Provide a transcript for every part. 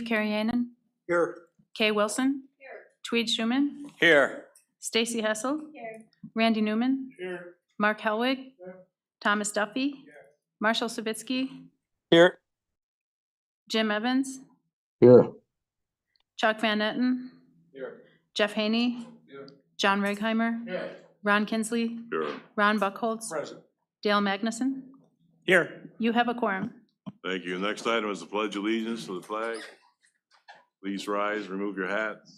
Carrie Annan, Here. Kay Wilson. Tweed Schuman, Here. Stacy Hessel. Randy Newman, Here. Mark Helwig, Thomas Duffy, Marshall Savitsky, Here. Jim Evans, Here. Chuck Van Etten, Here. Jeff Haney, John Righeimer, Here. Ron Kinsley, Here. Ron Buckholz, Present. Dale Magnuson. Here. You have a quorum. Thank you. Next item is the pledge of allegiance to the flag. Please rise, remove your hats.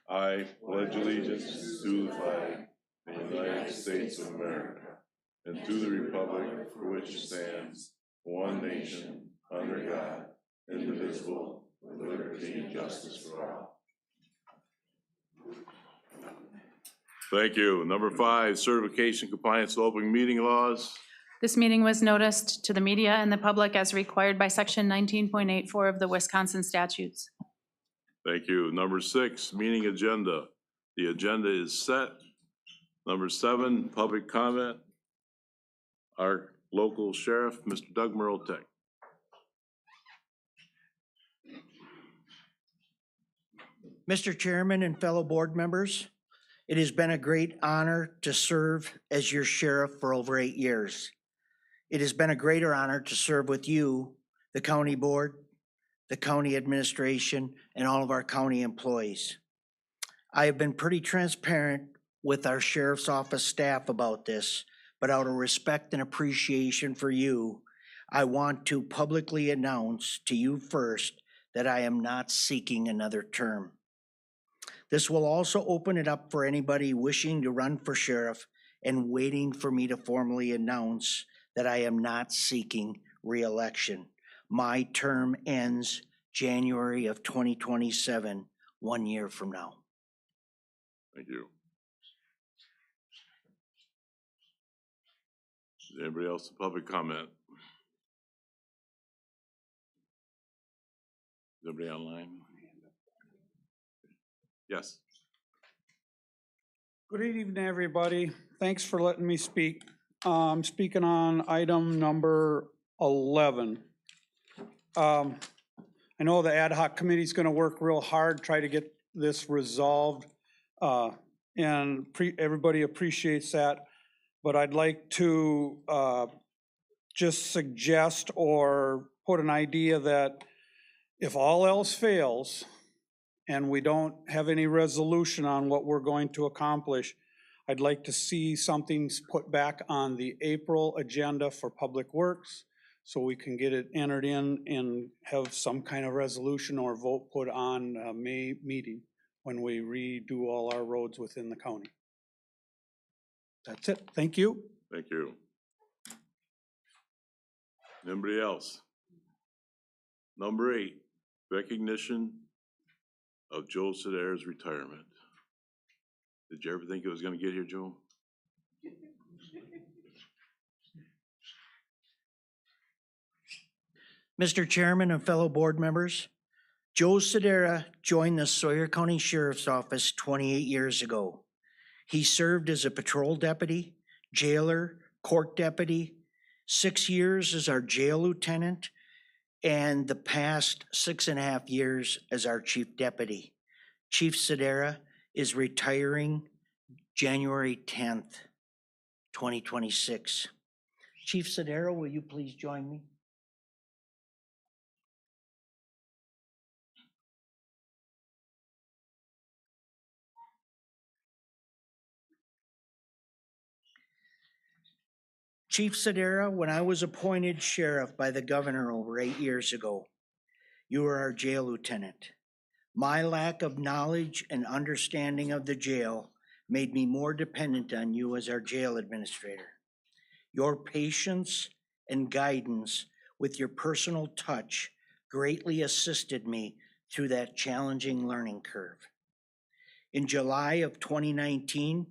I pledge allegiance to the flag of the United States of America and to the republic for which it stands, one nation, under God, indivisible, with liberty and justice for all. Thank you. Number 5, certification compliance to open meeting laws. This meeting was noticed to the media and the public as required by section 19.84 of the Wisconsin statutes. Thank you. Number 6, meeting agenda. The agenda is set. Number 7, public comment. Our local sheriff, Mr. Doug Mirotek. Mr. Chairman and fellow board members, it has been a great honor to serve as your sheriff for over 8 years. It has been a greater honor to serve with you, the county board, the county administration, and all of our county employees. I have been pretty transparent with our sheriff's office staff about this, but out of respect and appreciation for you, I want to publicly announce to you first that I am not seeking another term. This will also open it up for anybody wishing to run for sheriff and waiting for me to formally announce that I am not seeking re-election. My term ends January of 2027, 1 year from now. Thank you. Is there anybody else in public comment? Is anybody online? Yes. Good evening, everybody. Thanks for letting me speak. I'm speaking on item number 11. I know the ad hoc committee is going to work real hard, try to get this resolved, and everybody appreciates that. But I'd like to just suggest or put an idea that if all else fails and we don't have any resolution on what we're going to accomplish, I'd like to see something put back on the April agenda for Public Works so we can get it entered in and have some kind of resolution or vote put on a May meeting when we redo all our roads within the county. That's it. Thank you. Thank you. Anybody else? Number 8, recognition of Joe Sedera's retirement. Did you ever think it was going to get here, Joe? Mr. Chairman and fellow board members, Joe Sedera joined the Sawyer County Sheriff's Office 28 years ago. He served as a patrol deputy, jailer, court deputy, 6 years as our jail lieutenant, and the past 6.5 years as our chief deputy. Chief Sedera is retiring January 10th, 2026. Chief Sedera, will you please join me? Chief Sedera, when I was appointed sheriff by the governor over 8 years ago, you were our jail lieutenant. My lack of knowledge and understanding of the jail made me more dependent on you as our jail administrator. Your patience and guidance with your personal touch greatly assisted me through that challenging learning curve. In July of 2019,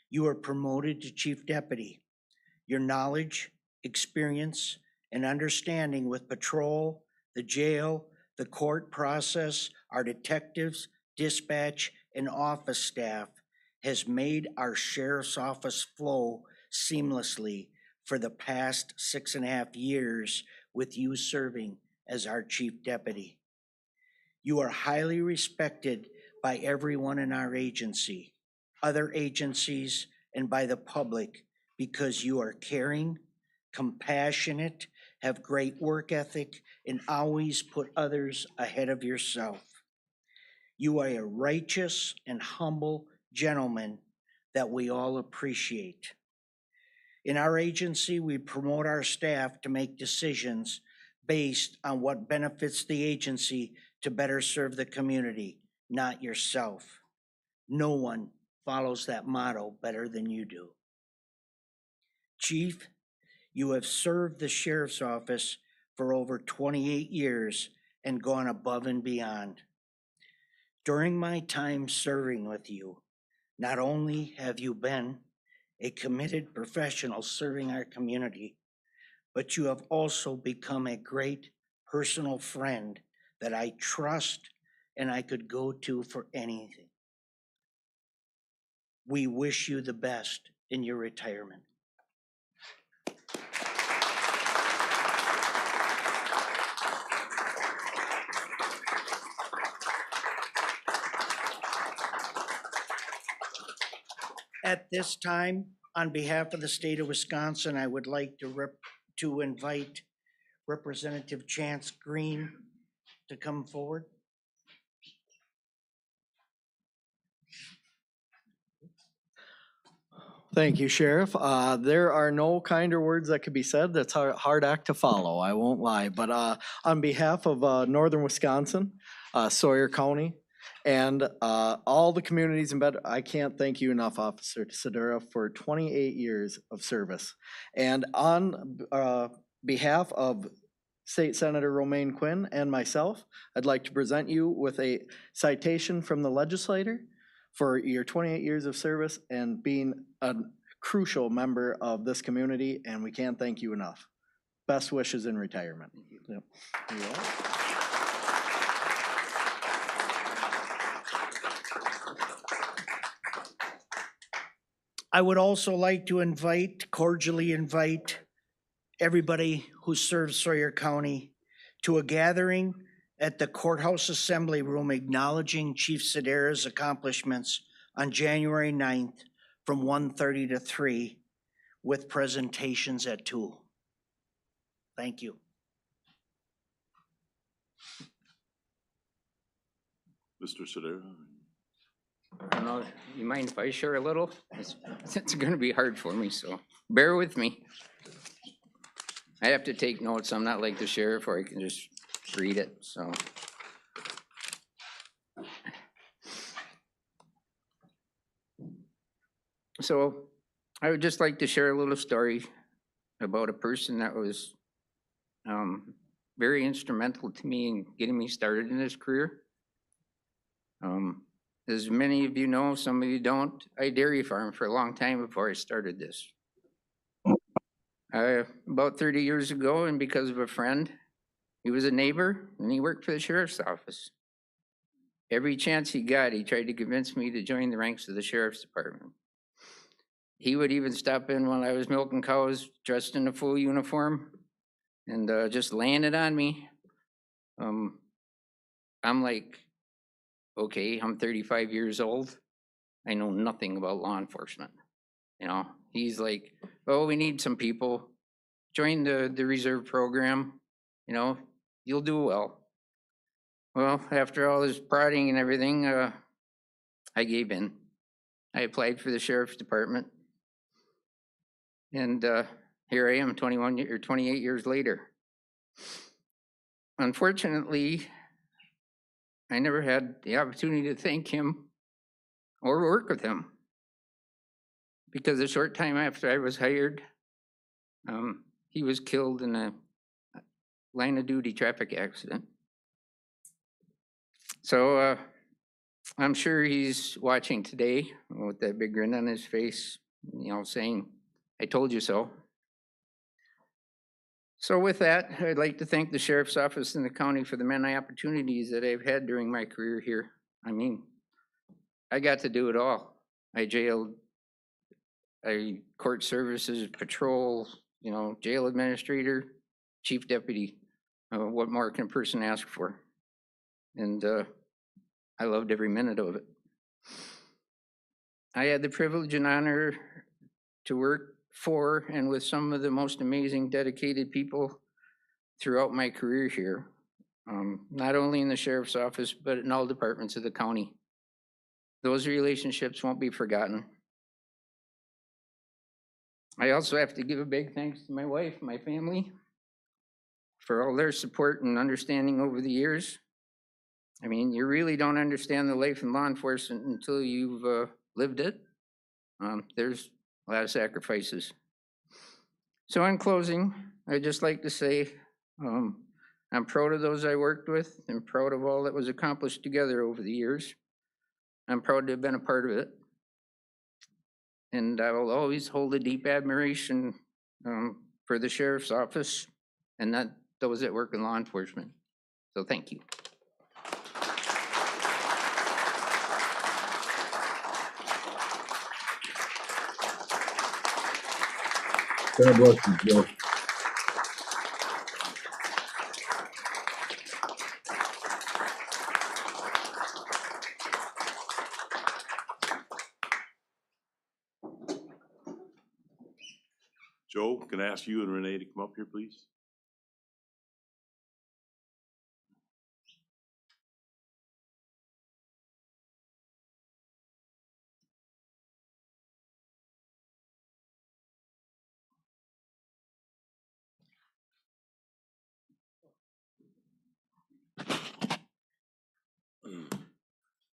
you were promoted to chief deputy. Your knowledge, experience, and understanding with patrol, the jail, the court process, our detectives, dispatch, and office staff has made our sheriff's office flow seamlessly for the past 6.5 years with you serving as our chief deputy. You are highly respected by everyone in our agency, other agencies, and by the public because you are caring, compassionate, have great work ethic, and always put others ahead of yourself. You are a righteous and humble gentleman that we all appreciate. In our agency, we promote our staff to make decisions based on what benefits the agency to better serve the community, not yourself. No one follows that motto better than you do. Chief, you have served the sheriff's office for over 28 years and gone above and beyond. During my time serving with you, not only have you been a committed professional serving our community, but you have also become a great personal friend that I trust and I could go to for anything. We wish you the best in your retirement. At this time, on behalf of the state of Wisconsin, I would like to invite Representative Chance Green to come forward. Thank you, Sheriff. There are no kinder words that could be said. That's a hard act to follow, I won't lie. But on behalf of northern Wisconsin, Sawyer County, and all the communities in Bed, I can't thank you enough, Officer Sedura, for 28 years of service. And on behalf of State Senator Romaine Quinn and myself, I'd like to present you with a citation from the legislator for your 28 years of service and being a crucial member of this community, and we can't thank you enough. Best wishes in retirement. Yep. I would also like to cordially invite everybody who serves Sawyer County to a gathering at the Courthouse Assembly Room acknowledging Chief Sedura's accomplishments on January 9th from 1:30 to 3 with presentations at 2. Thank you. Mr. Sedera? I don't know, you mind if I share a little? It's gonna be hard for me, so bear with me. I have to take notes. I'm not like the sheriff or I can just read it, so. So I would just like to share a little story about a person that was very instrumental to me in getting me started in this career. As many of you know, some of you don't, I dairy farmed for a long time before I started this. About 30 years ago, and because of a friend, he was a neighbor and he worked for the sheriff's office. Every chance he got, he tried to convince me to join the ranks of the sheriff's department. He would even stop in while I was milking cows, dressed in a full uniform, and just laying it on me. I'm like, okay, I'm 35 years old. I know nothing about law enforcement. You know, he's like, oh, we need some people. Join the reserve program. You know, you'll do well. Well, after all this prodding and everything, I gave in. I applied for the sheriff's department. And here I am 28 years later. Unfortunately, I never had the opportunity to thank him or work with him, because a short time after I was hired, he was killed in a line of duty traffic accident. So I'm sure he's watching today with that big grin on his face, you know, saying, I told you so. So with that, I'd like to thank the sheriff's office in the county for the many opportunities that I've had during my career here. I mean, I got to do it all. I jailed, court services, patrol, you know, jail administrator, chief deputy. What more can a person ask for? and I loved every minute of it. I had the privilege and honor to work for and with some of the most amazing, dedicated people throughout my career here, not only in the sheriff's office, but in all departments of the county. Those relationships won't be forgotten. I also have to give a big thanks to my wife, my family, for all their support and understanding over the years. I mean, you really don't understand the life in law enforcement until you've lived it. There's a lot of sacrifices. So in closing, I'd just like to say, I'm proud of those I worked with and proud of all that was accomplished together over the years. I'm proud to have been a part of it. And I will always hold a deep admiration for the sheriff's office and those that work in law enforcement. So thank you. God bless you, Joe. Joe, can I ask you and Renee to come up here, please?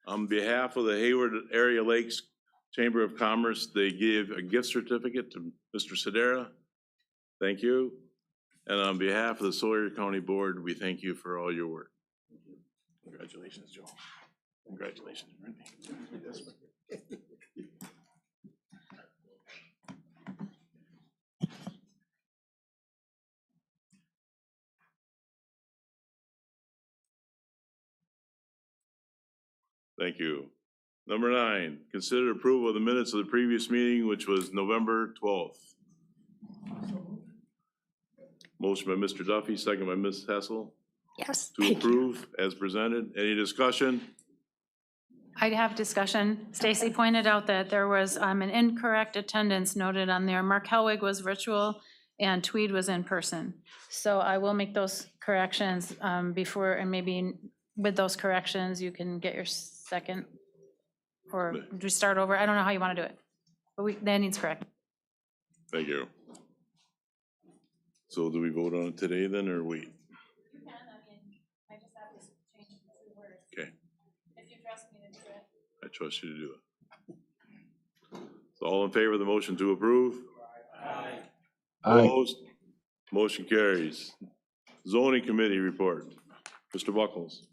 On behalf of the Hayward Area Lakes Chamber of Commerce, they give a gift certificate to Mr. Sedera. Thank you. And on behalf of the Sawyer County Board, we thank you for all your work. Congratulations, Joe. Congratulations, Randy. Thank you. Number 9, consider approval of the minutes of the previous meeting, which was November 12th. Motion by Mr. Duffy, second by Ms. Hessel. Yes. To approve as presented. Any discussion? I'd have discussion. Stacy pointed out that there was an incorrect attendance noted on there. Mark Helwig was virtual and Tweed was in person. So I will make those corrections before, and maybe with those corrections, you can get your second, or just start over. I don't know how you want to do it, but that needs correct. Thank you. So do we vote on it today then, or wait? You can, I mean, I just have to change the 2 words. Okay, If you trust me to do it. I trust you to do it. So all in favor of the motion to approve? Aye. Opposed? Motion carries. Zoning Committee report. Mr. Buckles.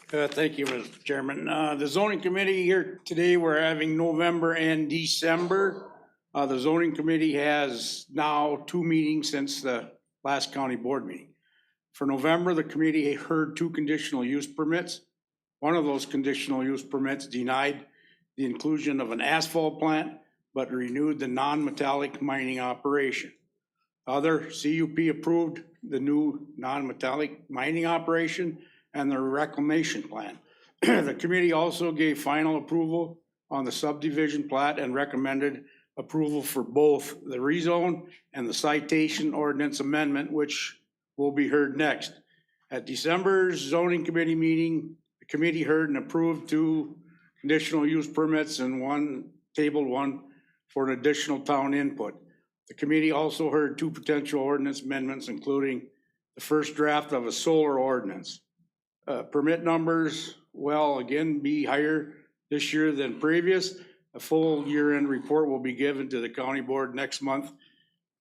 Thank you, Mr. Chairman. The zoning committee here today, we're having November and December. The zoning committee has now 2 meetings since the last county board meeting. For November, the committee heard 2 conditional use permits. One of those conditional use permits denied the inclusion of an asphalt plant, but renewed the non-metallic mining operation. Other CUP approved the new non-metallic mining operation and the reclamation plan. The committee also gave final approval on the subdivision plat and recommended approval for both the rezone and the citation ordinance amendment, which will be heard next. At December's zoning committee meeting, the committee heard and approved 2 conditional use permits and tabled one for an additional town input. The committee also heard 2 potential ordinance amendments, including the first draft of a solar ordinance. Permit numbers will again be higher this year than previous. A full year-end report will be given to the county board next month.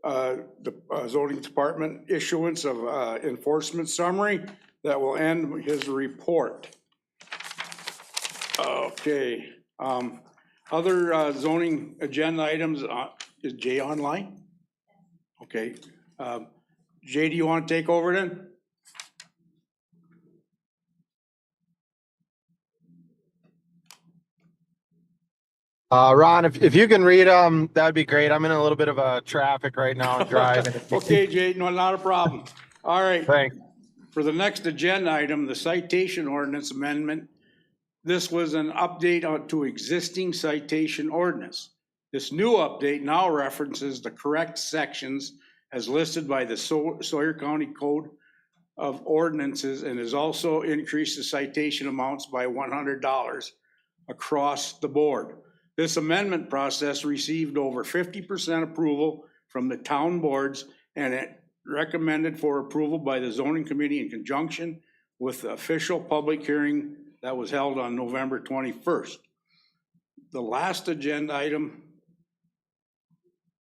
The zoning department issuance of enforcement summary that will end his report. Okay. Other zoning agenda items, is Jay online? Okay. Jay, do you want to take over then? Ron, if you can read them, that'd be great. I'm in a little bit of a traffic right now, driving. Okay, Jay, no, not a problem. All right. Thanks. For the next agenda item, the citation ordinance amendment. This was an update to existing citation ordinance. This new update now references the correct sections as listed by the Sawyer County Code of Ordinances and has also increased the citation amounts by $100 across the board. This amendment process received over 50% approval from the town boards and it recommended for approval by the zoning committee in conjunction with the official public hearing that was held on November 21st. The last agenda item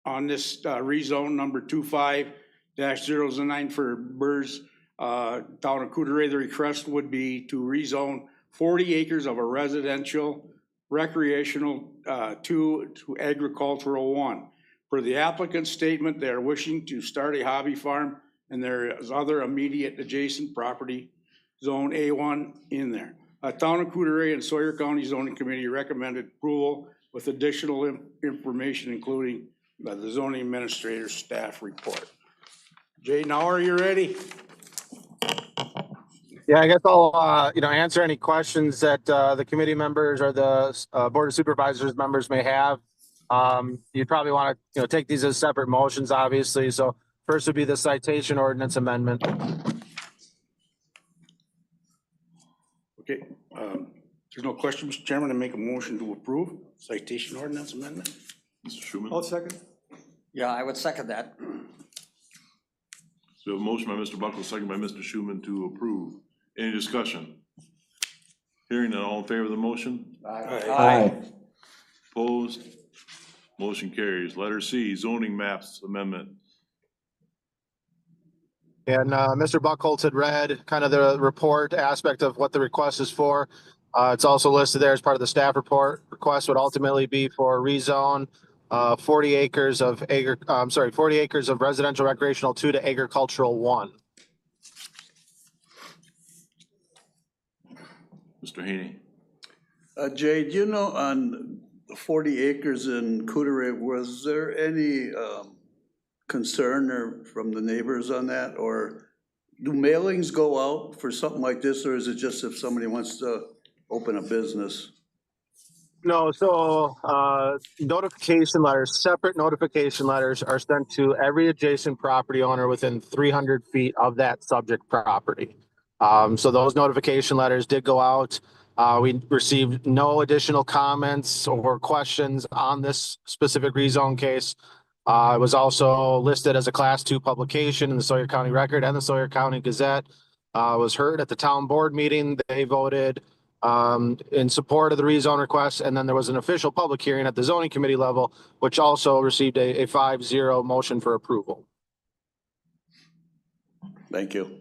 on this rezone number 25-009 for Burrs town of Coudray, the request would be to rezone 40 acres of a residential recreational 2 to agricultural 1. For the applicant's statement, they are wishing to start a hobby farm and there is other immediate adjacent property, zone A1 in there. Town of Coudray and Sawyer County Zoning Committee recommended approval with additional information, including the zoning administrator's staff report. Jay, now are you ready? Yeah, I guess I'll, answer any questions that the committee members or the Board of Supervisors members may have. You'd probably want to, take these as separate motions, obviously. So first would be the citation ordinance amendment. Okay, there's no question, Mr. Chairman, I make a motion to approve citation ordinance amendment. Mr. Schuman? I'll second. Yeah, I would second that. So a motion by Mr. Buckles, second by Mr. Schuman to approve. Any discussion? Hearing none, all in favor of the motion? Aye. Opposed? Motion carries. Letter C, zoning maps amendment. And Mr. Buckholz had read kind of the report aspect of what the request is for. It's also listed there as part of the staff report. Request would ultimately be for rezone 40 acres of 40 acres of residential recreational 2 to agricultural 1. Mr. Haney? Jay, do you know on 40 acres in Coudray, was there any concern or from the neighbors on that? Or do mailings go out for something like this, or is it just if somebody wants to open a business? No, so notification letters, separate notification letters are sent to every adjacent property owner within 300 feet of that subject property. So those notification letters did go out. We received no additional comments or questions on this specific rezone case. It was also listed as a Class 2 publication in the Sawyer County Record and the Sawyer County Gazette. Was heard at the town board meeting. They voted in support of the rezone request, and then there was an official public hearing at the zoning committee level, which also received a 5-0 motion for approval. Thank you.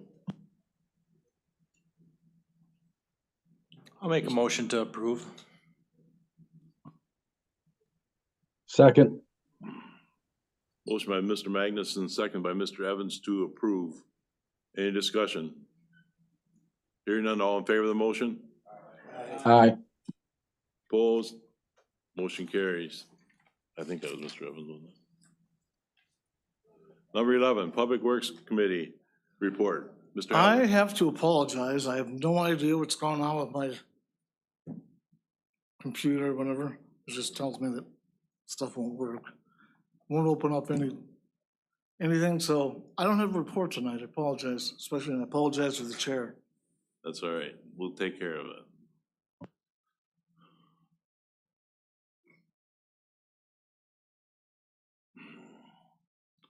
I'll make a motion to approve. Second. Motion by Mr. Magnuson, second by Mr. Evans to approve. Any discussion? Hearing none, all in favor of the motion? Aye. Opposed? Motion carries. I think that was Mr. Evans, wasn't it? Number 11, Public Works Committee report. Mr. I Allen. have to apologize. I have no idea what's going on with my computer, whatever. It just tells me that stuff won't work. Won't open up anything, so I don't have a report tonight. I apologize, especially, and I apologize to the chair. That's all right. We'll take care of it.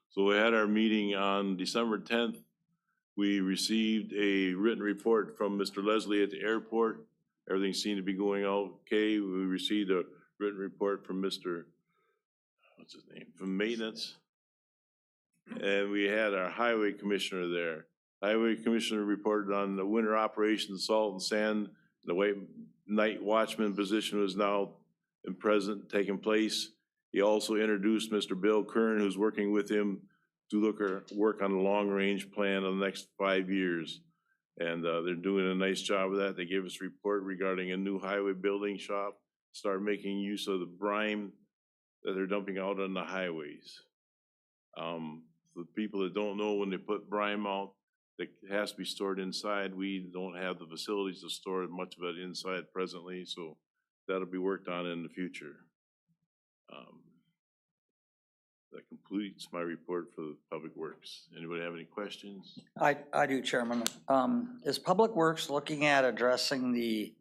So we had our meeting on December 10th. We received a written report from Mr. Leslie at the airport. Everything seemed to be going okay. We received a written report from Mr. What's his name? From maintenance. And we had our highway commissioner there. Highway commissioner reported on the winter operations, salt and sand. The way night watchman position was now in present taking place. He also introduced Mr. Bill Kern, who's working with him to work on the long-range plan of the next 5 years. And they're doing a nice job of that. They gave us a report regarding a new highway building shop, start making use of the brine that they're dumping out on the highways. For people that don't know, when they put brine out, that has to be stored inside. We don't have the facilities to store much of it inside presently, so that'll be worked on in the future. That completes my report for the Public Works. Anybody have any questions? I do, Chairman. Is Public Works looking at addressing the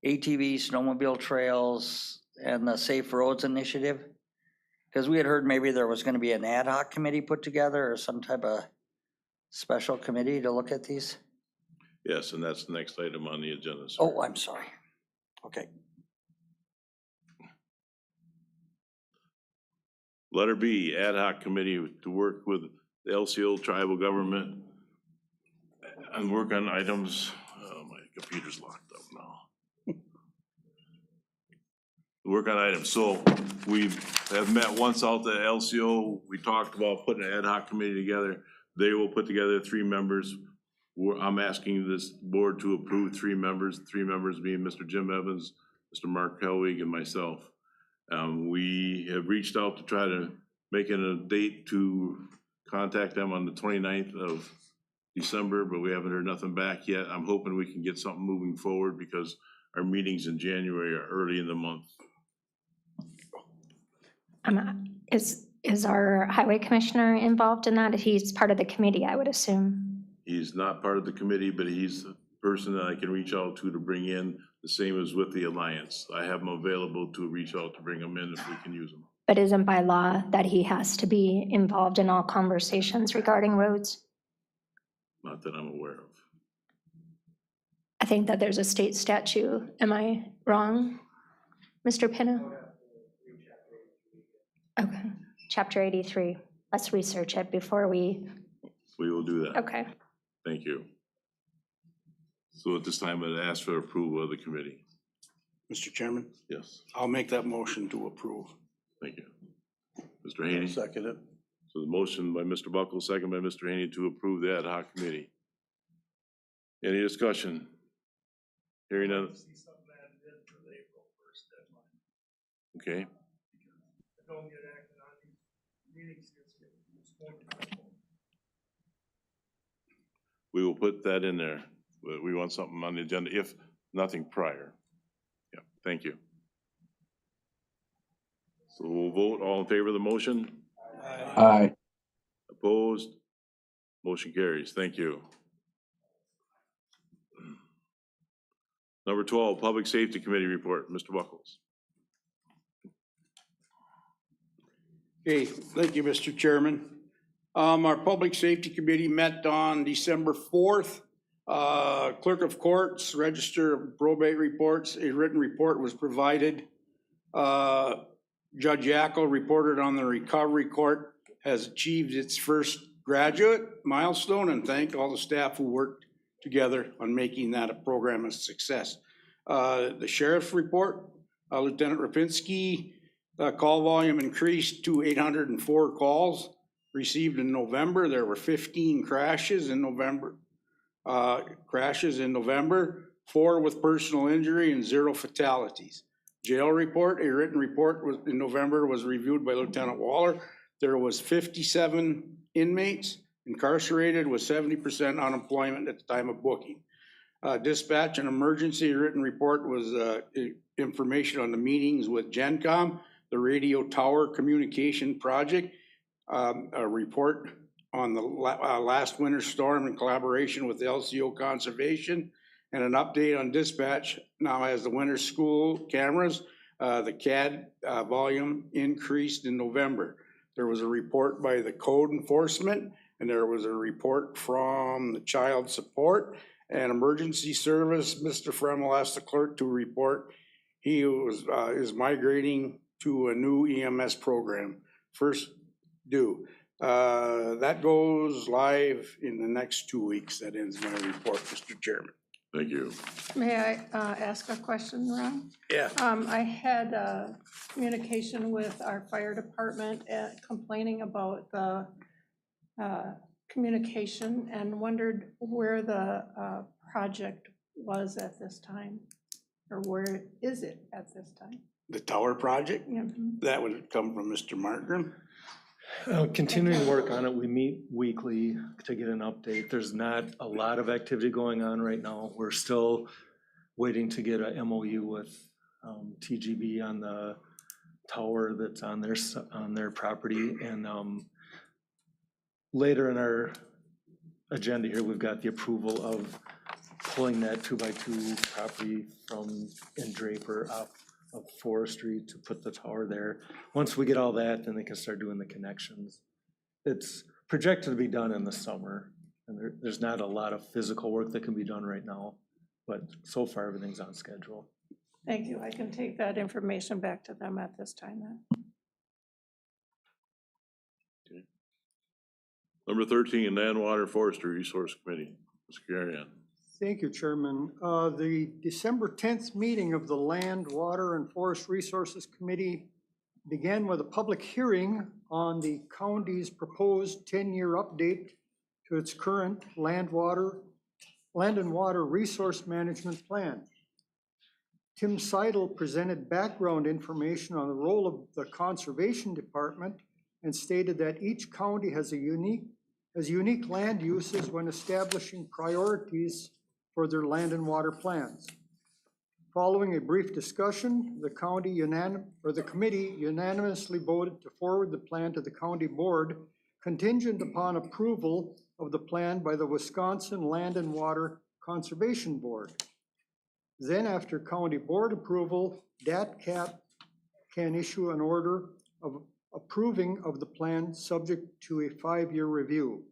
ATV snowmobile trails and the Safe Roads Initiative? Because we had heard maybe there was gonna be an ad hoc committee put together or some type of special committee to look at these? Yes, and that's the next item on the agenda, sir. Oh, I'm sorry. Okay. Letter B, ad hoc committee to work with the LCO tribal government and work on items, oh, my computer's locked up now. Work on items, so we have met once out at LCO, we talked about putting an ad hoc committee together. They will put together 3 members. I'm asking this board to approve 3 members being Mr. Jim Evans, Mr. Mark Helwig, and myself. We have reached out to try to make it a date to contact them on the 29th of December, but we haven't heard nothing back yet. I'm hoping we can get something moving forward because our meetings in January are early in the month. Is our highway commissioner involved in that? He's part of the committee, I would assume. He's not part of the committee, but he's the person that I can reach out to bring in, the same as with the Alliance. I have him available to reach out to bring them in if we can use them. But isn't by law that he has to be involved in all conversations regarding roads? Not that I'm aware of. I think that there's a state statute. Am I wrong, Mr. Pinna? Okay, chapter 83. Let's research it before we, We will do that. okay. Thank you. So at this time, I'd ask for approval of the committee. Mr. Chairman, Yes, I'll make that motion to approve. thank you. Mr. Haney? Second it. So the motion by Mr. Buckles, second by Mr. Haney to approve the ad hoc committee. Any discussion? Hearing none. Okay. We will put that in there. We want something on the agenda, if nothing prior. Yeah, thank you. So we'll vote, all in favor of the motion? Aye. Opposed? Motion carries. Thank you. Number 12, Public Safety Committee report. Mr. Buckles. Okay, thank you, Mr. Chairman. Our Public Safety Committee met on December 4th. Clerk of Courts, Register of Probate Reports, a written report was provided. Judge Yackel reported on the Recovery Court has achieved its first graduate milestone and thanked all the staff who worked together on making that a program a success. The Sheriff's report, Lieutenant Rapinski, call volume increased to 804 calls received in November. There were 15 crashes in November. 4 with personal injury and 0 fatalities. Jail report, a written report in November was reviewed by Lieutenant Waller. There was 57 inmates incarcerated with 70% unemployment at the time of booking. Dispatch and emergency written report was information on the meetings with GenCom, the radio tower communication project, a report on the last winter storm in collaboration with the LCO Conservation, and an update on dispatch now as the winter school cameras. The CAD volume increased in November. There was a report by the code enforcement, and there was a report from the child support and emergency service. Mr. Fremmel asked the clerk to report he is migrating to a new EMS program, first due. That goes live in the next 2 weeks. That ends my report, Mr. Chairman. Thank you. May I ask a question, Ron? Yeah. I had communication with our fire department complaining about the communication and wondered where the project was at this time, or where is it at this time? The tower project? Yeah. That would come from Mr. Markram. Continuing to work on it. We meet weekly to get an update. There's not a lot of activity going on right now. We're still waiting to get a MOU with TGB on the tower that's on their property. And later in our agenda here, we've got the approval of pulling that 2x2 property in Draper off of Forestry to put the tower there. Once we get all that, then they can start doing the connections. It's projected to be done in the summer, and there's not a lot of physical work that can be done right now, but so far everything's on schedule. Thank you. I can take that information back to them at this time then. Okay. Number 13, Land, Water, Forestry Resource Committee. Mr. Carrion. Thank you, Chairman. The December 10th meeting of the Land, Water, and Forest Resources Committee began with a public hearing on the county's proposed 10-year update to its current land and water resource management plan. Tim Seidel presented background information on the role of the Conservation Department and stated that each county has unique land uses when establishing priorities for their land and water plans. Following a brief discussion, the committee unanimously voted to forward the plan to the county board contingent upon approval of the plan by the Wisconsin Land and Water Conservation Board. Then after county board approval, DATCAP can issue an order of approving of the plan subject to a 5-year review.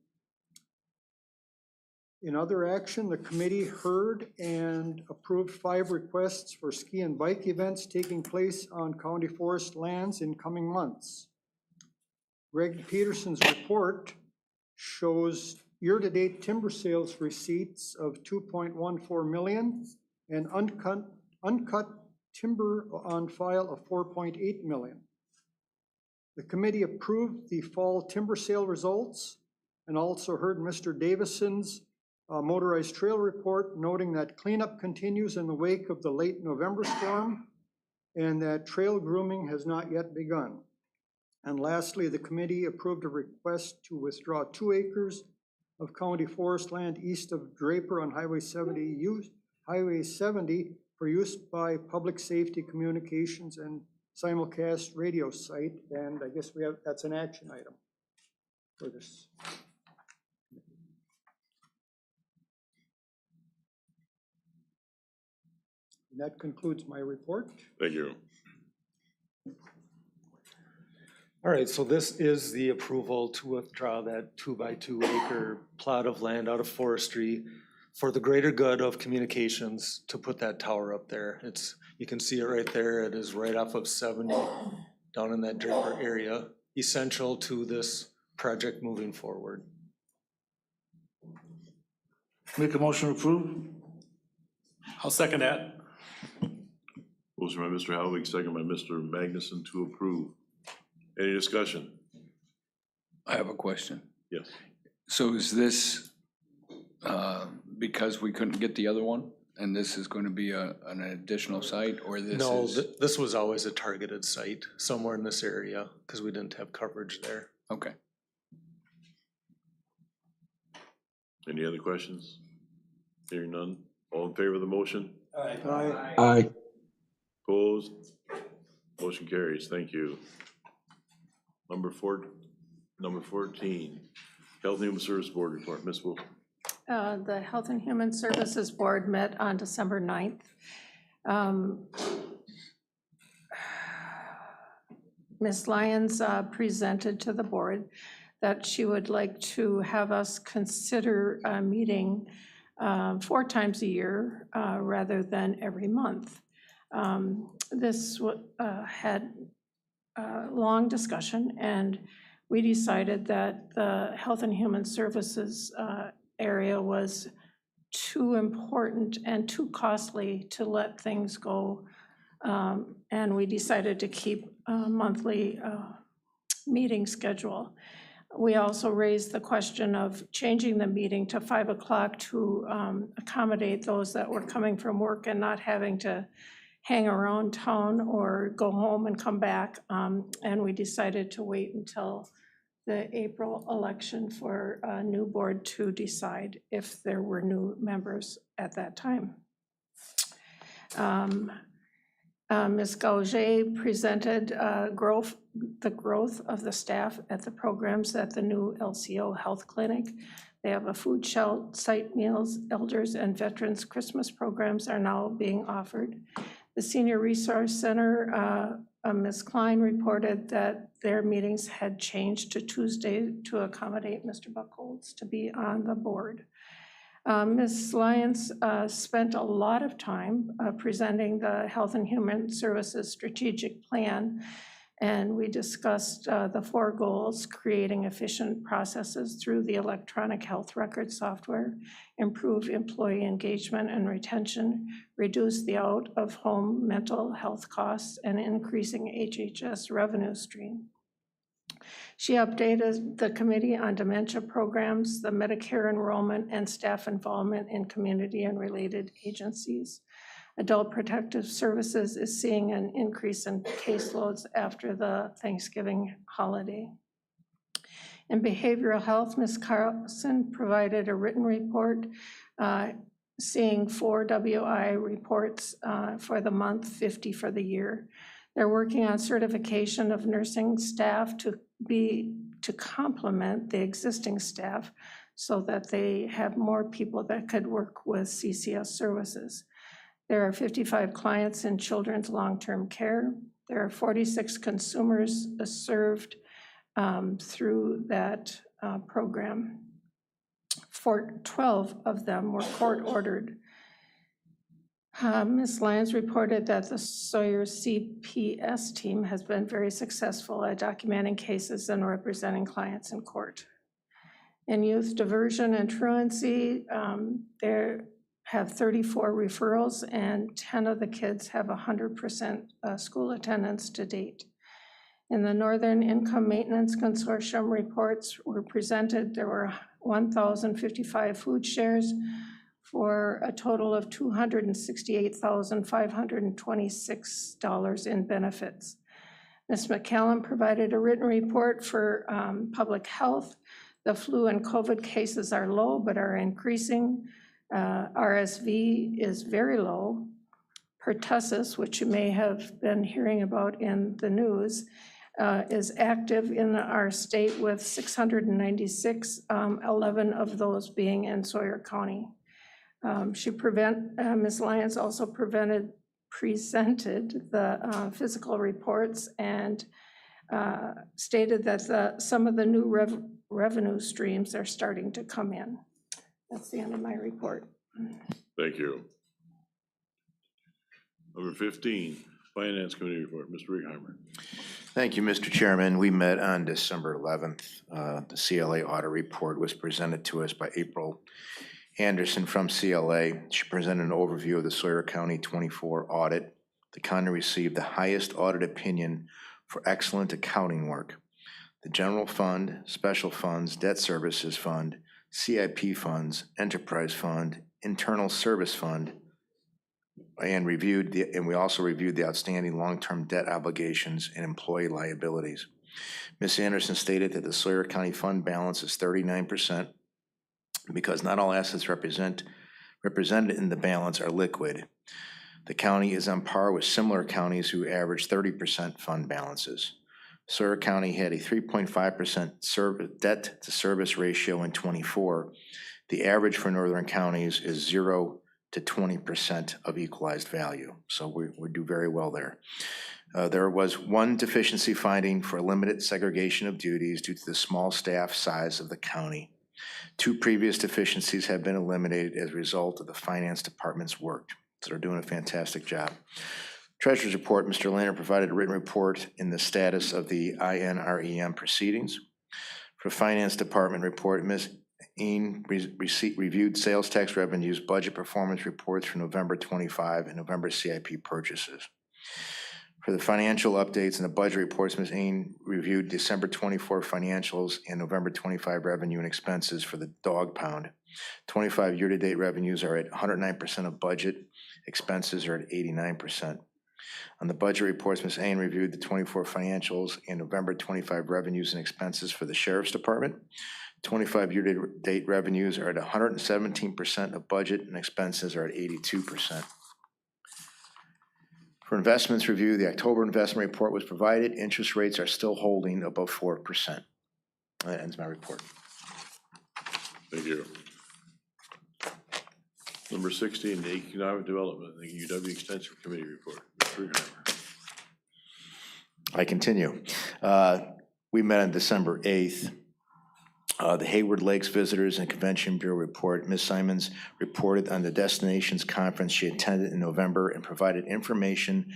In other action, the committee heard and approved 5 requests for ski and bike events taking place on county forest lands in coming months. Greg Peterson's report shows year-to-date timber sales receipts of $2.14 million and uncut timber on file of $4.8 million. The committee approved the fall timber sale results and also heard Mr. Davison's motorized trail report, noting that cleanup continues in the wake of the late November storm and that trail grooming has not yet begun. And lastly, the committee approved a request to withdraw 2 acres of county forest land east of Draper on Highway 70 for use by public safety communications and simulcast radio site. And I guess that's an action item for this. And that concludes my report. Thank you. All right, so this is the approval to withdraw that 2x2 acre plot of land out of forestry for the greater good of communications to put that tower up there. You can see it right there. It is right off of 70 down in that Draper area, essential to this project moving forward. Make a motion to approve. I'll second that. Motion by Mr. Halvig, second by Mr. Magnuson to approve. Any discussion? I have a question. Yes. So is this because we couldn't get the other one, and this is going to be an additional site, or this No, is? this was always a targeted site somewhere in this area because we didn't have coverage there. Okay. Any other questions? Hearing none. All in favor of the motion? Aye. Aye. Opposed? Motion carries. Thank you. Number 14, Health and Human Service Board report. Ms. Wolf. The Health and Human Services Board met on December 9th. Ms. Lyons presented to the board that she would like to have us consider a meeting 4 times a year rather than every month. This had a long discussion, and we decided that the Health and Human Services area was too important and too costly to let things go. And we decided to keep a monthly meeting schedule. We also raised the question of changing the meeting to 5 o'clock to accommodate those that were coming from work and not having to hang around town or go home and come back. And we decided to wait until the April election for a new board to decide if there were new members at that time. Ms. Gauger presented the growth of the staff at the programs at the new LCO Health Clinic. They have a food site meals, elders and veterans Christmas programs are now being offered. The Senior Resource Center, Ms. Klein reported that their meetings had changed to Tuesday to accommodate Mr. Buckholz to be on the board. Ms. Lyons spent a lot of time presenting the Health and Human Services Strategic Plan, and we discussed the 4 goals: creating efficient processes through the electronic health record software, improve employee engagement and retention, reduce the out-of-home mental health costs, and increasing HHS revenue stream. She updated the Committee on Dementia Programs, the Medicare enrollment, and staff involvement in community and related agencies. Adult Protective Services is seeing an increase in caseloads after the Thanksgiving holiday. In behavioral health, Ms. Carlson provided a written report seeing 4 WI reports for the month, 50 for the year. They're working on certification of nursing staff to complement the existing staff so that they have more people that could work with CCS services. There are 55 clients in children's long-term care. There are 46 consumers served through that program. 12 of them were court-ordered. Ms. Lyons reported that the Sawyer CPS team has been very successful at documenting cases and representing clients in court. In youth diversion and truancy, there have 34 referrals and 10 of the kids have 100% school attendance to date. In the Northern Income Maintenance Consortium, reports were presented. There were 1,055 food shares for a total of $268,526 in benefits. Ms. McCallum provided a written report for public health. The flu and COVID cases are low but are increasing. RSV is very low. Pertussis, which you may have been hearing about in the news, is active in our state with 696, 11 of those being in Sawyer County. Ms. Lyons also presented the physical reports and stated that some of the new revenue streams are starting to come in. That's the end of my report. Thank you. Number 15, Finance Committee report, Mr. Righeimer. Thank you, Mr. Chairman. We met on December 11th. The CLA audit report was presented to us by April Anderson from CLA. She presented an overview of the Sawyer County 24 audit. The county received the highest audit opinion for excellent accounting work. The general fund, special funds, debt services fund, CIP funds, enterprise fund, internal service fund, and we also reviewed the outstanding long-term debt obligations and employee liabilities. Ms. Anderson stated that the Sawyer County fund balance is 39% because not all assets represented in the balance are liquid. The county is on par with similar counties who average 30% fund balances. Sawyer County had a 3.5% debt to service ratio in '24. The average for northern counties is 0 to 20% of equalized value. So we do very well there. There was one deficiency finding for limited segregation of duties due to the small staff size of the county. 2 previous deficiencies have been eliminated as a result of the finance department's work. So they're doing a fantastic job. Treasurer's report, Mr. Lanner provided a written report in the status of the INREM proceedings. For Finance Department report, Ms. Ean reviewed sales tax revenues, budget performance reports for November 25 and November CIP purchases. For the financial updates and the budget reports, Ms. Ean reviewed December 24 financials and November 25 revenue and expenses for the dog pound. 25 year-to-date revenues are at 109% of budget. Expenses are at 89%. On the budget reports, Ms. Ain reviewed the 24 financials and November 25 revenues and expenses for the Sheriff's Department. 25 year-to-date revenues are at 117% of budget and expenses are at 82%. For investments review, the October investment report was provided. Interest rates are still holding above 4%. That ends my report. Thank you. Number 16, the Economic Development, the UW Extension Committee report. Mr. Regenheimer. I continue. We met on December 8th. The Hayward Lakes Visitors and Convention Bureau report. Ms. Simons reported on the Destinations Conference she attended in November and provided information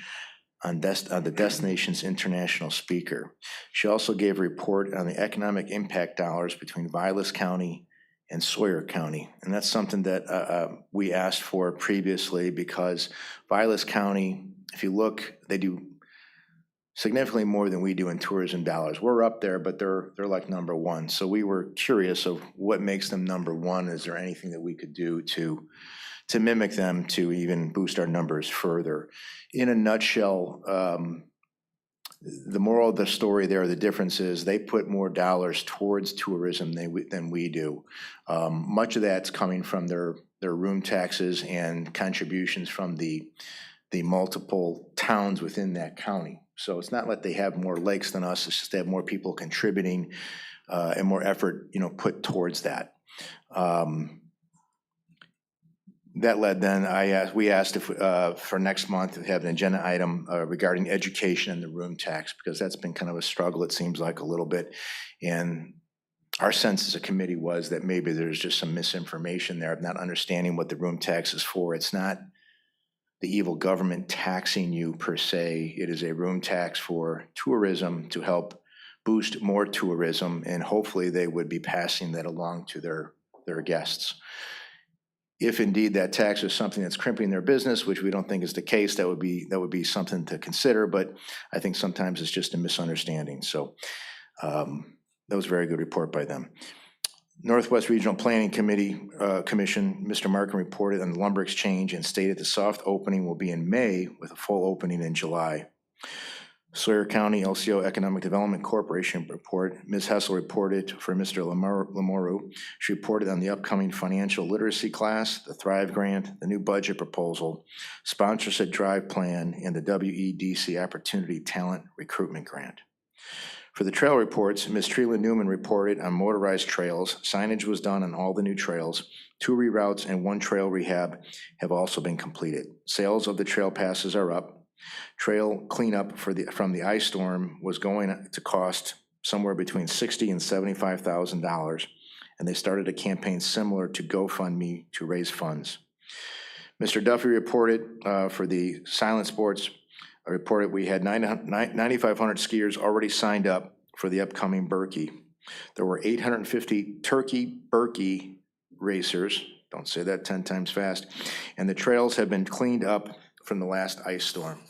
on the Destinations International Speaker. She also gave a report on the economic impact dollars between Vilas County and Sawyer County. And that's something that we asked for previously because Vilas County, if you look, they do significantly more than we do in tourism dollars. We're up there, but they're like number one. So we were curious of what makes them number one. Is there anything that we could do to mimic them to even boost our numbers further? In a nutshell, the moral of the story there, the difference is they put more dollars towards tourism than we do. Much of that's coming from their room taxes and contributions from the multiple towns within that county. So it's not like they have more lakes than us, it's just they have more people contributing and more effort, put towards that. That led then, we asked if for next month to have an agenda item regarding education and the room tax, because that's been kind of a struggle, it seems like a little bit. And our sense as a committee was that maybe there's just some misinformation there of not understanding what the room tax is for. It's not the evil government taxing you per se. It is a room tax for tourism to help boost more tourism, and hopefully they would be passing that along to their guests. If indeed that tax is something that's crimping their business, which we don't think is the case, that would be something to consider, but I think sometimes it's just a misunderstanding. So that was a very good report by them. Northwest Regional Planning Commission, Mr. Markin reported on the lumber exchange and stated the soft opening will be in May with a full opening in July. Sawyer County LCO Economic Development Corporation report. Ms. Hessel reported for Mr. Lamoureux. She reported on the upcoming financial literacy class, the Thrive Grant, the new budget proposal, sponsorship drive plan, and the WEDC Opportunity Talent Recruitment Grant. For the trail reports, Ms. Treeland Newman reported on motorized trails. Signage was done on all the new trails. 2 reroutes and 1 trail rehab have also been completed. Sales of the trail passes are up. Trail cleanup from the ice storm was going to cost somewhere between $60,000 and $75,000, and they started a campaign similar to GoFundMe to raise funds. Mr. Duffy reported for the Silent Sports. I reported we had 9,500 skiers already signed up for the upcoming Berkey. There were 850 Turkey Berkey racers, don't say that 10 times fast, and the trails have been cleaned up from the last ice storm.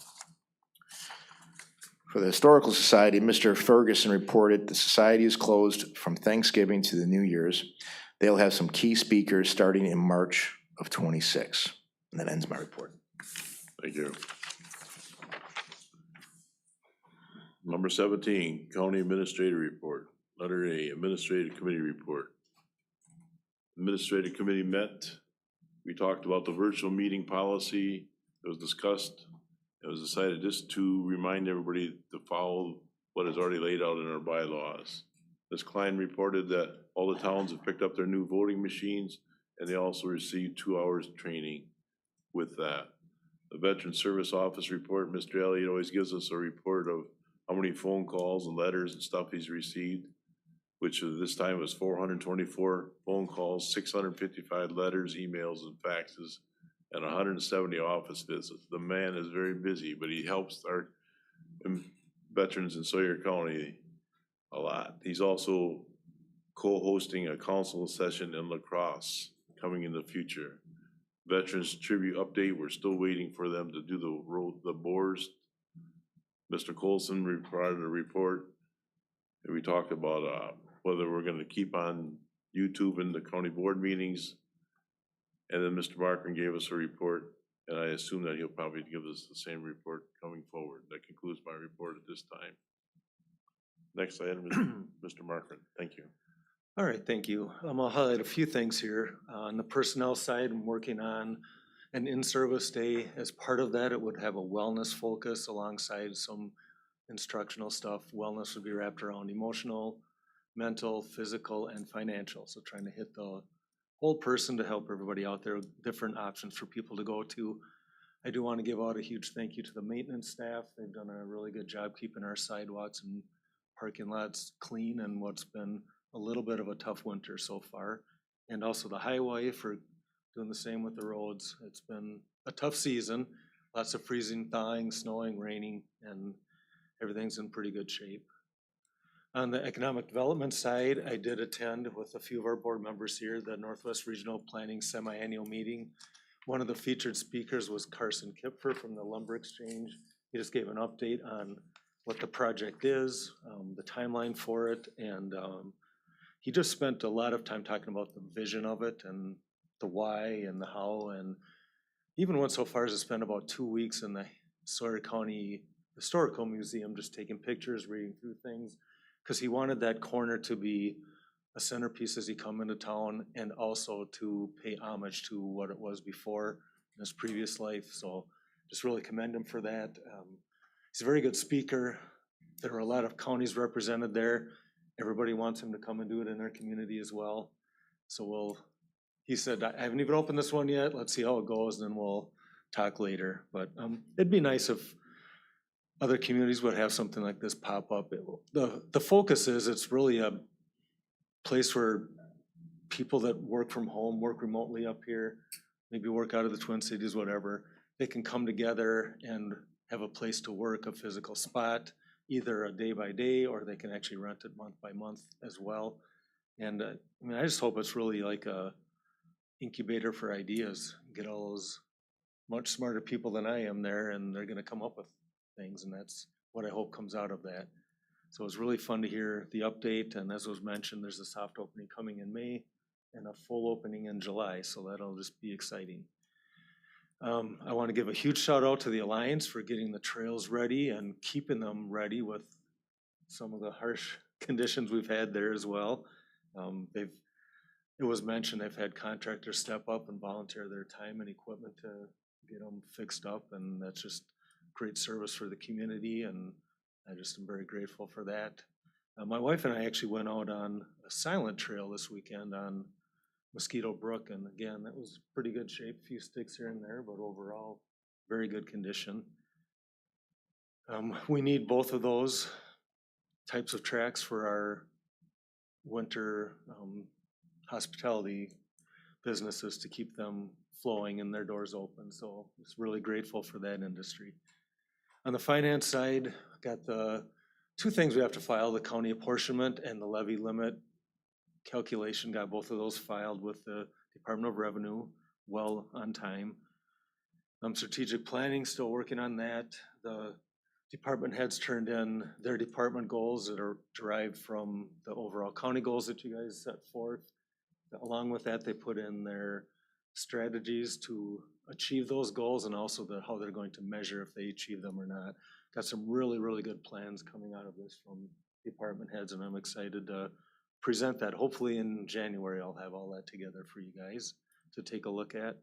For the Historical Society, Mr. Ferguson reported the society is closed from Thanksgiving to the New Year's. They'll have some key speakers starting in March of 26. And that ends my report. Thank you. Number 17, County Administrator Report. Letter A, Administrative Committee Report. Administrative Committee met. We talked about the virtual meeting policy that was discussed. It was decided just to remind everybody to follow what is already laid out in our bylaws. Ms. Klein reported that all the towns have picked up their new voting machines, and they also received 2 hours training with that. The Veteran Service Office report, Mr. Elliott always gives us a report of how many phone calls and letters and stuff he's received, which this time was 424 phone calls, 655 letters, emails, and faxes, and 170 office visits. The man is very busy, but he helps our veterans in Sawyer County a lot. He's also co-hosting a council session in La Crosse coming in the future. Veterans Tribute Update, we're still waiting for them to do the boards. Mr. Colson provided a report, and we talked about whether we're gonna keep on YouTube in the county board meetings. And then Mr. Markin gave us a report, And I assume that he'll probably give us the same report coming forward. That concludes my report at this time. Next item is Mr. Markert. Thank you. All right, thank you. I'll highlight a few things here. On the personnel side, I'm working on an in-service day. As part of that, it would have a wellness focus alongside some instructional stuff. Wellness would be wrapped around emotional, mental, physical, and financial. So trying to hit the whole person to help everybody out there, different options for people to go to. I do want to give out a huge thank you to the maintenance staff. They've done a really good job keeping our sidewalks and parking lots clean and what's been a little bit of a tough winter so far. And also the highway for doing the same with the roads. It's been a tough season, lots of freezing, thawing, snowing, raining, and everything's in pretty good shape. On the economic development side, I did attend with a few of our board members here, the Northwest Regional Planning Semi-Annual Meeting. One of the featured speakers was Carson Kipfer from the Lumber Exchange. He just gave an update on what the project is, the timeline for it, and he just spent a lot of time talking about the vision of it and the why and the how, and even went so far as to spend about 2 weeks in the Sawyer County Historical Museum just taking pictures, reading through things, because he wanted that corner to be a centerpiece as he come into town and also to pay homage to what it was before in his previous life. So just really commend him for that. He's a very good speaker. There are a lot of counties represented there. Everybody wants him to come and do it in their community as well. So he said, I haven't even opened this one yet. Let's see how it goes, and then we'll talk later. But it'd be nice if other communities would have something like this pop up. The focus is it's really a place where people that work from home, work remotely up here, maybe work out of the Twin Cities, whatever, they can come together and have a place to work, a physical spot, either a day by day, or they can actually rent it month by month as well. And I mean, I just hope it's really like a incubator for ideas. Get all those much smarter people than I am there, and they're gonna come up with things, and that's what I hope comes out of that. So it was really fun to hear the update, and as was mentioned, there's a soft opening coming in May and a full opening in July, so that'll just be exciting. I want to give a huge shout out to the Alliance for getting the trails ready and keeping them ready with some of the harsh conditions we've had there as well. It was mentioned they've had contractors step up and volunteer their time and equipment to get them fixed up, and that's just great service for the community, and I just am very grateful for that. My wife and I actually went out on a silent trail this weekend on Mosquito Brook, and again, that was pretty good shape, a few sticks here and there, but overall, very good condition. We need both of those types of tracks for our winter hospitality businesses to keep them flowing and their doors open, so it's really grateful for that industry. On the finance side, got the two things we have to file, the county apportionment and the levy limit calculation. Got both of those filed with the Department of Revenue well on time. Strategic planning, still working on that. The department heads turned in their department goals that are derived from the overall county goals that you guys set forth. Along with that, they put in their strategies to achieve those goals and also how they're going to measure if they achieve them or not. Got some really, really good plans coming out of this from department heads, and I'm excited to present that. Hopefully in January, I'll have all that together for you guys to take a look at.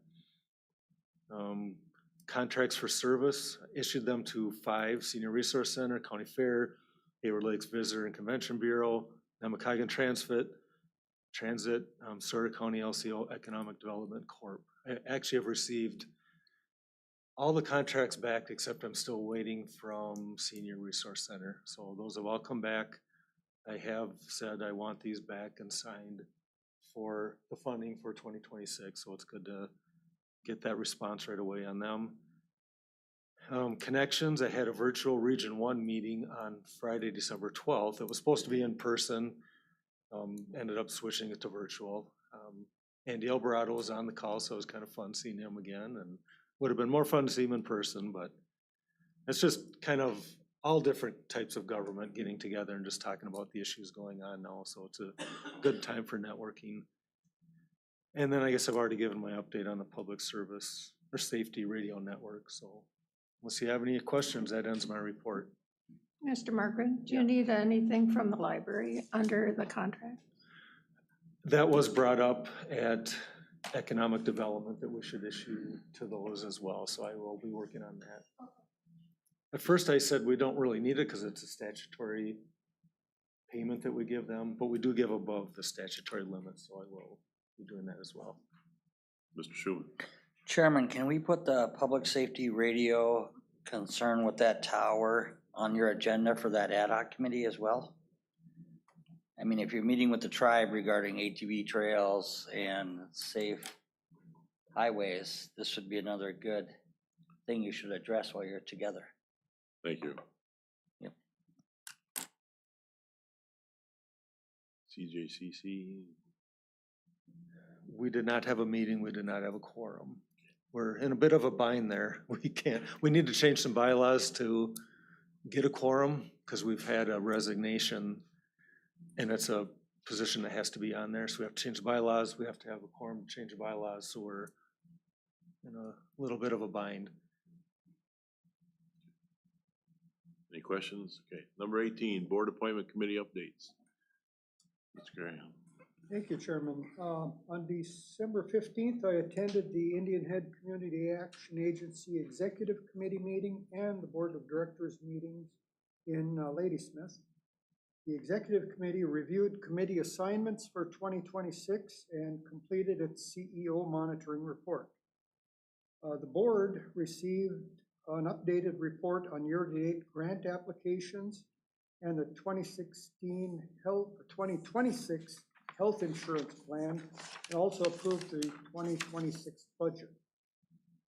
Contracts for service, issued them to 5, Senior Resource Center, County Fair, Hayward Lakes Visitor and Convention Bureau, Namakagon Transit, Sawyer County LCO Economic Development Corp. I actually have received all the contracts back, except I'm still waiting from Senior Resource Center. So those have all come back. I have said I want these back and signed for the funding for 2026, so it's good to get that response right away on them. Connections, I had a virtual Region 1 meeting on Friday, December 12th. It was supposed to be in person, ended up switching it to virtual. Andy Alvarado was on the call, so it was kind of fun seeing him again, and would have been more fun to see him in person, but it's just kind of all different types of government getting together and just talking about the issues going on now, so it's a good time for networking. And then I guess I've already given my update on the public service or Safety Radio Network. So unless you have any questions, that ends my report. Mr. Margaret, do you need anything from the library under the contract? That was brought up at Economic Development that we should issue to those as well, so I will be working on that. At first I said we don't really need it because it's a statutory payment that we give them, but we do give above the statutory limit, so I will be doing that as well. Mr. Schuman. Chairman, can we put the public safety radio concern with that tower on your agenda for that ad hoc committee as well? I mean, if you're meeting with the tribe regarding ATV trails and safe highways, this would be another good thing you should address while you're together. Thank you. Yep. CJCC. We did not have a meeting, we did not have a quorum. We're in a bit of a bind there. We need to change some bylaws to get a quorum because we've had a resignation and it's a position that has to be on there. So we have to change the bylaws, we have to have a quorum to change the bylaws, so we're in a little bit of a bind. Any questions? Okay, number 18, Board Appointment Committee updates. Mr. Graham. Thank you, Chairman. On December 15th, I attended the Indian Head Community Action Agency Executive Committee meeting and the Board of Directors meetings in Ladysmith. The Executive Committee reviewed committee assignments for 2026 and completed its CEO monitoring report. The board received an updated report on year-to-date grant applications and the 2026 health insurance plan, and also approved the 2026 budget.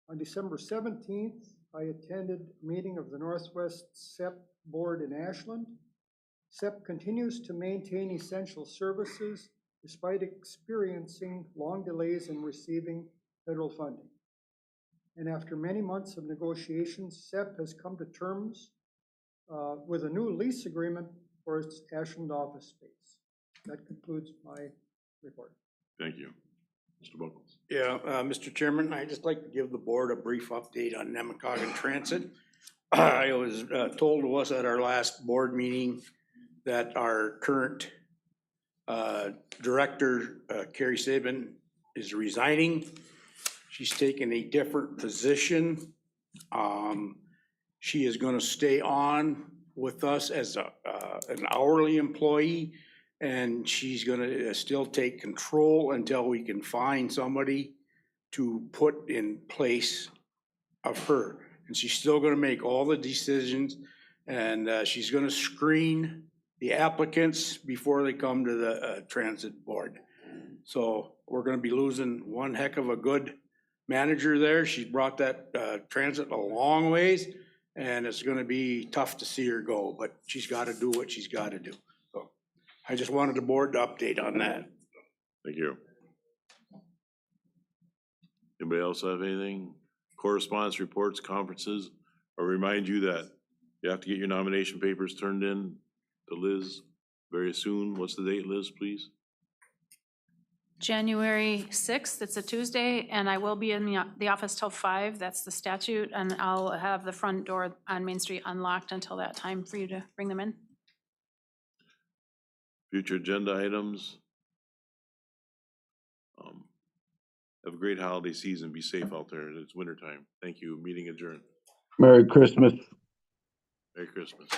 On December 17th, I attended a meeting of the Northwest SEP Board in Ashland. SEP continues to maintain essential services despite experiencing long delays in receiving federal funding. And after many months of negotiations, SEP has come to terms with a new lease agreement for its Ashland office space. That concludes my report. Thank you. Mr. Buckles. Yeah, Mr. Chairman, I'd just like to give the board a brief update on Nemacolin Transit. I was told to us at our last board meeting that our current director, Carrie Sabin, is resigning. She's taken a different position. She is gonna stay on with us as an hourly employee, and she's gonna still take control until we can find somebody to put in place of her. And she's still gonna make all the decisions, and she's gonna screen the applicants before they come to the transit board. So we're gonna be losing one heck of a good manager there. She's brought that transit a long ways, and it's gonna be tough to see her go, but she's gotta do what she's gotta do. So I just wanted the board to update on that. Thank you. Anybody else have anything? Correspondence, reports, conferences? I'll remind you that you have to get your nomination papers turned in to Liz very soon. What's the date, Liz, please? January 6th, it's a Tuesday, and I will be in the office till 5, that's the statute, and I'll have the front door on Main Street unlocked until that time for you to bring them in. Future agenda items. Have a great holiday season. Be safe out there. It's winter time. Thank you. Meeting adjourned. Merry Christmas. Merry Christmas.